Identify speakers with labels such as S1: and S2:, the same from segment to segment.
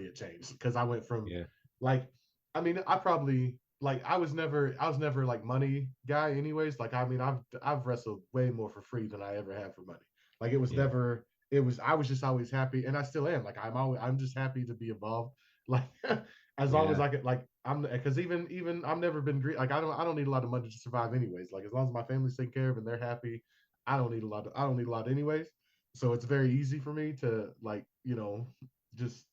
S1: a change because I went from
S2: Yeah.
S1: like, I mean, I probably like I was never like money guy anyways. Like, I mean, I've wrestled way more for free than I ever have for money. Like, it was
S2: Yeah.
S1: never, it was, I was just always happy, and I still am. Like, I'm just happy to be involved. Like, as long as
S2: Yeah.
S1: I could, like, I'm because even I've never been like, I don't need a lot of money to survive anyways. Like, as long as my family's taken care of and they're happy, I don't need a lot anyways. So it's very easy for me to, like, just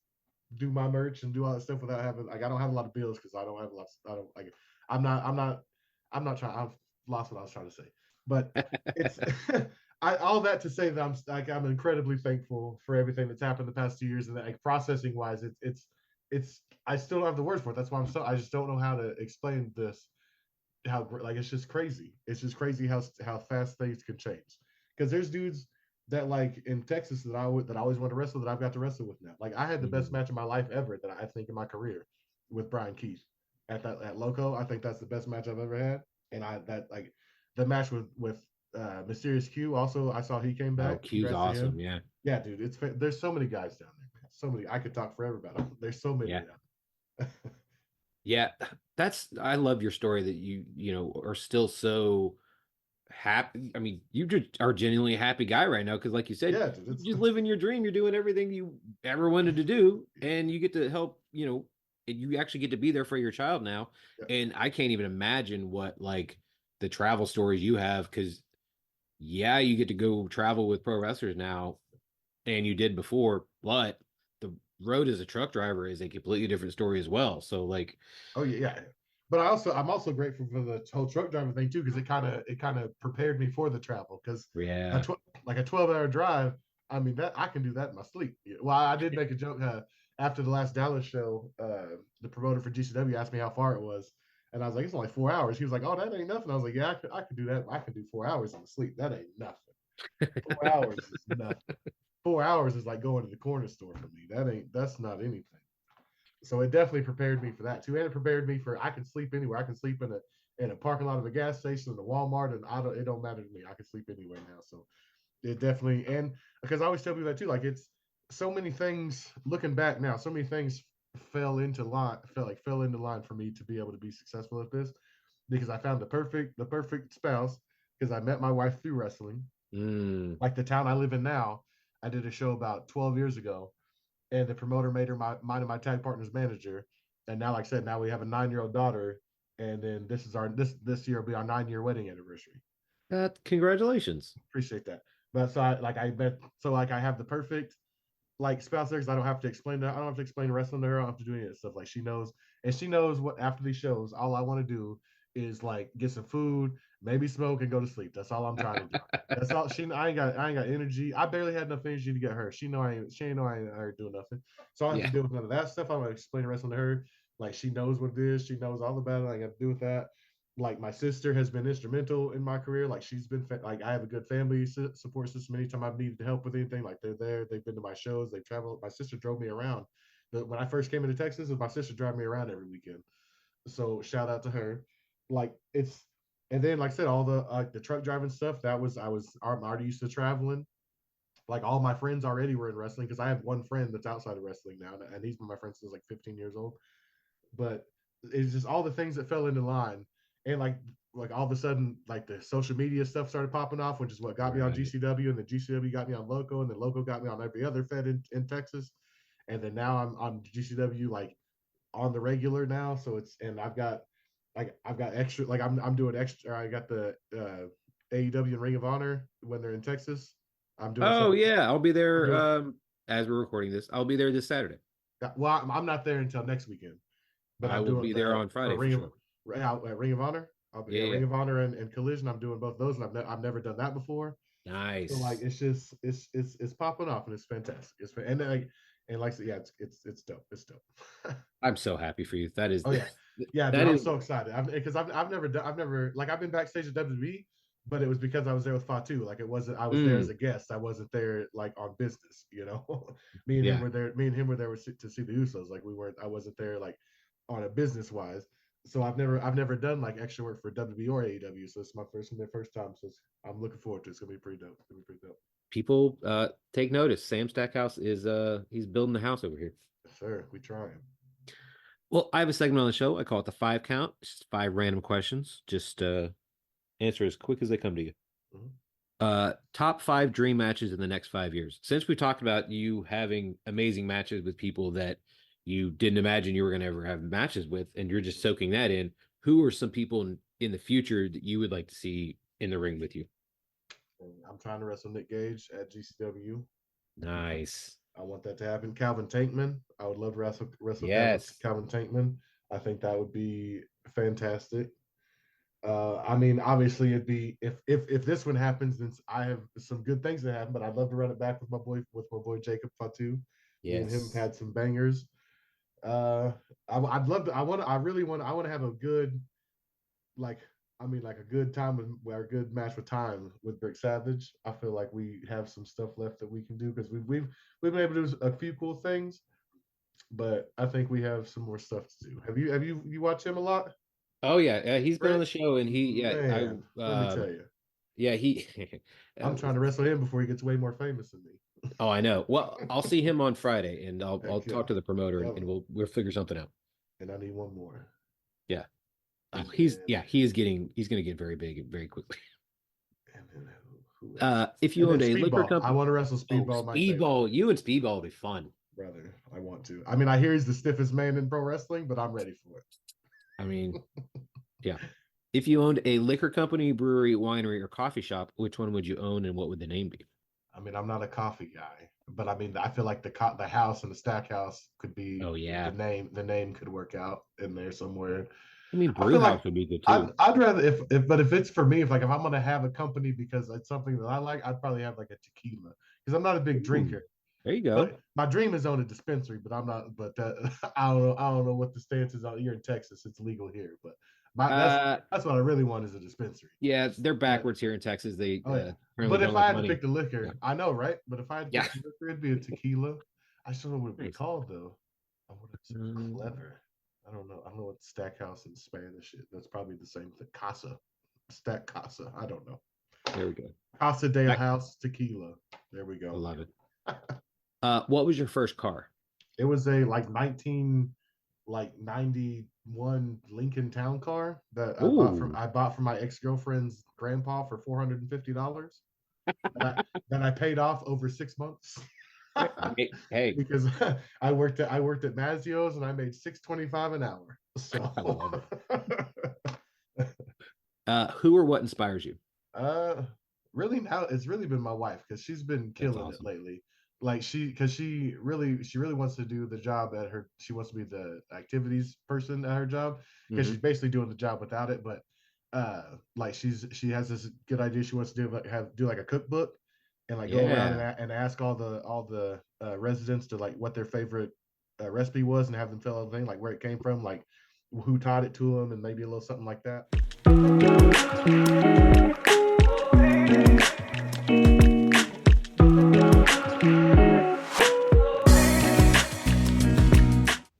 S1: do my merch and do all that stuff without having, like, I don't have a lot of bills because I don't have lots. I don't like. I'm not trying. I've lost what I was trying to say, but it's all that to say that I'm incredibly thankful for everything that's happened the past 2 years, and that, like, processing wise, it's I still don't have the words for it. That's why I just don't know how to explain this. How, like, it's just crazy. It's just crazy how fast things can change. Because there's dudes that, like, in Texas that I always want to wrestle, that I've got to wrestle with now. Like, I had the best
S2: Mhm.
S1: match of my life ever, that I think, in my career, with Brian Keith at Loco. I think that's the best match I've ever had. And I that like the match with Mysterious Q. Also, I saw he came
S2: Oh,
S1: back.
S2: Q's
S1: Congrats to
S2: awesome.
S1: him.
S2: Yeah.
S1: Yeah, dude. There's so many guys down there, man. So many. I could talk forever about them. There's so many
S2: Yeah.
S1: down there.
S2: Yeah. I love your story that are still so happy. I mean, you just are genuinely a happy guy right now because, like you said,
S1: Yeah, dude.
S2: you
S1: It's
S2: just living your dream. You're doing everything you ever wanted to do, and you get to help. And you actually get to be there for your child now.
S1: yeah.
S2: And I can't even imagine what like the travel stories you have because yeah, you get to go travel with pro wrestlers now, and you did before, but the road as a truck driver is a completely different story as well. So like,
S1: Oh yeah, yeah. But I'm also grateful for the whole truck driving thing too, because it kind of prepared me for the travel. Because a
S2: yeah.
S1: tw- like a 12-hour drive, I mean, that I can do that in my sleep. Well, I did make a joke after the last Dallas show. The promoter for GCW asked me how far it was, and I was like, it's only 4 hours. He was like, oh, that ain't nothing. I was like, yeah, I could do that. I could do 4 hours in the sleep. That ain't nothing. 4 hours is nothing. 4 hours is like going to the corner store for me. That's not anything. So it definitely prepared me for that too, and it prepared me for, I can sleep anywhere. I can sleep in a parking lot of a gas station, in a Walmart, and it don't matter to me. I can sleep anywhere now. So it definitely, and because I always tell people that too, like, it's so many things looking back now, so many things fell into line for me to be able to be successful at this, because I found the perfect spouse, because I met my wife through wrestling.
S2: Mm.
S1: Like, the town I live in now, I did a show about 12 years ago, and the promoter made her mine and my tag partner's manager. And now, like I said, now we have a 9-year-old daughter, and then this year will be our 9-year wedding anniversary.
S2: Congratulations.
S1: Appreciate that. But so I bet, so like, I have the perfect, like, spouse there, because I don't have to explain wrestling to her. I don't have to do any of that stuff. Like, she knows, and she knows what, after these shows, all I want to do is, like, get some food, maybe smoke, and go to sleep. That's all I'm trying to do. That's all. I ain't got energy. I barely had enough energy to get her. She ain't know I ain't doing nothing. So I don't have
S2: Yeah.
S1: to deal with none of that stuff. I'm gonna explain wrestling to her. Like, she knows what it is. She knows all about it. I got to do with that. Like, my sister has been instrumental in my career. Like, she's been like, I have a good family support system. Anytime I've needed help with anything, like, they're there. They've been to my shows. They've traveled. My sister drove me around. When I first came into Texas, it was my sister driving me around every weekend. So shout out to her. Like, it's, and then, like I said, all the truck driving stuff, I'm already used to traveling. Like, all my friends already were in wrestling, because I have one friend that's outside of wrestling now, and he's been my friend since like 15 years old. But it's just all the things that fell into line, and like all of a sudden, like, the social media stuff started popping off, which is what got me on
S2: Right.
S1: GCW, and the GCW got me on Loco, and then Loco got me on every other Fed in Texas, and then now I'm on GCW, like, on the regular now. So and I've got extra, like, I'm doing extra. I got the AEW and Ring of Honor when they're in Texas. I'm doing
S2: Oh
S1: something.
S2: yeah, I'll be
S1: I'm
S2: there.
S1: doing
S2: As we're recording this, I'll be there this Saturday.
S1: Well, I'm not there until next weekend, but
S2: I
S1: I'm
S2: will
S1: doing
S2: be there
S1: the
S2: on
S1: for
S2: Friday for
S1: Ring
S2: sure.
S1: of Ring of Honor. I'll be
S2: Yeah,
S1: at Ring
S2: yeah.
S1: of Honor and Collision. I'm doing both those, and I've never done that before. So, like,
S2: Nice.
S1: it's just it's popping off, and it's fantastic. And like I said, yeah, it's dope. It's dope.
S2: I'm so happy for you. That is
S1: Oh yeah, yeah, dude.
S2: that
S1: I'm
S2: is
S1: so excited. Because I've never, like, I've been backstage at WWE, but it was because I was there with Fatu. Like, it wasn't, I was there as
S2: mm,
S1: a guest. I wasn't there, like, on business. Me and him
S2: yeah.
S1: were there. Me and him were there to see the Usos. Like, we weren't. I wasn't there, like, on a business wise. So I've never done, like, extra work for WWE or AEW. So it's my first time. So I'm looking forward to it. It's gonna be pretty dope. It's gonna be pretty dope.
S2: People take notice. Sam Stackhouse is he's building the house over here.
S1: Sir, we trying.
S2: Well, I have a segment on the show. I call it the 5 count. It's just 5 random questions. Just answer as quick as they come to you.
S1: Mhm.
S2: Top 5 dream matches in the next 5 years. Since we talked about you having amazing matches with people that you didn't imagine you were going to ever have matches with, and you're just soaking that in, who are some people in the future that you would like to see in the ring with you?
S1: And I'm trying to wrestle Nick Gage at GCW.
S2: Nice.
S1: I want that to happen. Calvin Tankman. I would love to wrestle
S2: Yes.
S1: Calvin Tankman. I think that would be fantastic. I mean, obviously, it'd be if this one happens, then I have some good things that happen. But I'd love to run it back with my boy Jacob Fatu. Me and him
S2: Yes.
S1: had some bangers. I'd love to. I really want. I want to have a good, like, I mean, like a good time with a good match with time with Brick Savage. I feel like we have some stuff left that we can do because we've been able to do a few cool things, but I think we have some more stuff to do. Have you watched him a lot,
S2: Oh yeah, he's been on
S1: Brick?
S2: the show, and he yeah I
S1: Man, let me tell you,
S2: yeah he.
S1: I'm trying to wrestle him before he gets way more famous than me.
S2: Oh, I know. Well, I'll see him on Friday, and I'll
S1: Heck yeah,
S2: talk to the promoter,
S1: love
S2: and
S1: him.
S2: we'll figure something out.
S1: And I need one more.
S2: Yeah. Oh,
S1: And then
S2: he's going to get very big very quickly.
S1: and then who else?
S2: If
S1: And
S2: you
S1: then
S2: owned a liquor
S1: Speedball. I
S2: company,
S1: want to wrestle
S2: oh,
S1: Speedball, my favorite
S2: Speedball, you and Speedball will be fun.
S1: brother. I want to. I mean, I hear he's the stiffest man in pro wrestling, but I'm ready for it.
S2: I mean, yeah. If you owned a liquor company, brewery, winery, or coffee shop, which one would you own, and what would the name be?
S1: I mean, I'm not a coffee guy, but I mean, I feel like the house and the Stackhouse could be
S2: Oh
S1: the
S2: yeah.
S1: name. The name could work out in there somewhere.
S2: I mean,
S1: I feel
S2: Brew
S1: like
S2: House would be good
S1: I'd,
S2: too.
S1: I'd rather but if it's for me, if I'm gonna have a company because it's something that I like, I'd probably have like a tequila because I'm not a big
S2: Ooh,
S1: drinker.
S2: there you go.
S1: But my dream is own a dispensary, but I'm not. But I don't know what the stance is out here in Texas. It's legal here, but my
S2: Uh,
S1: that's what I really want is a dispensary.
S2: yeah, they're
S1: But
S2: backwards here in Texas. They
S1: oh yeah,
S2: apparently
S1: but
S2: don't
S1: if I
S2: like
S1: had to
S2: money.
S1: pick the
S2: Yeah.
S1: liquor, I know, right? But if I had to
S2: Yeah.
S1: pick the liquor, it'd be a tequila. I still don't know what it'd be
S2: Nice.
S1: called though. I want to say
S2: Um,
S1: clever. I don't know. I don't know what Stackhouse in Spanish is. That's probably the same thing. Casa, Stack Casa. I don't know.
S2: there we go.
S1: Casa de
S2: I
S1: House Tequila. There we go.
S2: love it. What was your first car?
S1: It was a like 91 Lincoln Town car that
S2: Ooh.
S1: I bought from my ex-girlfriend's grandpa for $450 that I paid off over 6 months.
S2: Hey,
S1: Because I worked at Mazio's and I made $6.25 an hour. So
S2: I love it. Who or what inspires you?
S1: uh really now it's really been my wife because she's been
S2: That's
S1: killing it
S2: awesome.
S1: lately. Like she really wants to do the job at her. She wants to be the activities person at her job because she's
S2: Hmm.
S1: basically doing the job without it. But like she has this good idea. She wants to do like a cookbook and like go around
S2: Yeah.
S1: and ask all the residents to like what their favorite recipe was and have them fill out the thing like where it came from, like who taught it to them, and maybe a little something like that.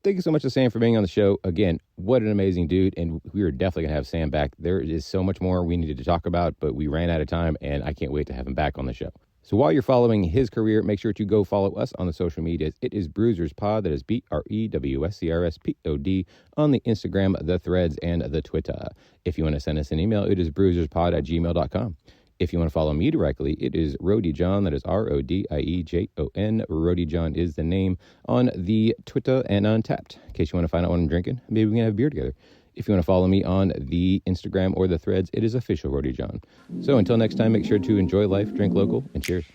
S3: Thank you so much to Sam for being on the show. Again, what an amazing dude. And we are definitely going to have Sam back. There is so much more we needed to talk about, but we ran out of time, and I can't wait to have him back on the show. So while you're following his career, make sure to go follow us on the social medias. It is Brewsers Pod. That is BREWSCRSPOD on the Instagram, the Threads, and the Twitter. If you want to send us an email, it is brewserspod@gmail.com. If you want to follow me directly, it is Rodie John. That is RODIEJON. Rodie John is the name on the Twitter and on Tapped. In case you want to find out what I'm drinking, maybe we can have beer together. If you want to follow me on the Instagram or the Threads, it is official Rodie John. So until next time, make sure to enjoy life, drink local, and cheers.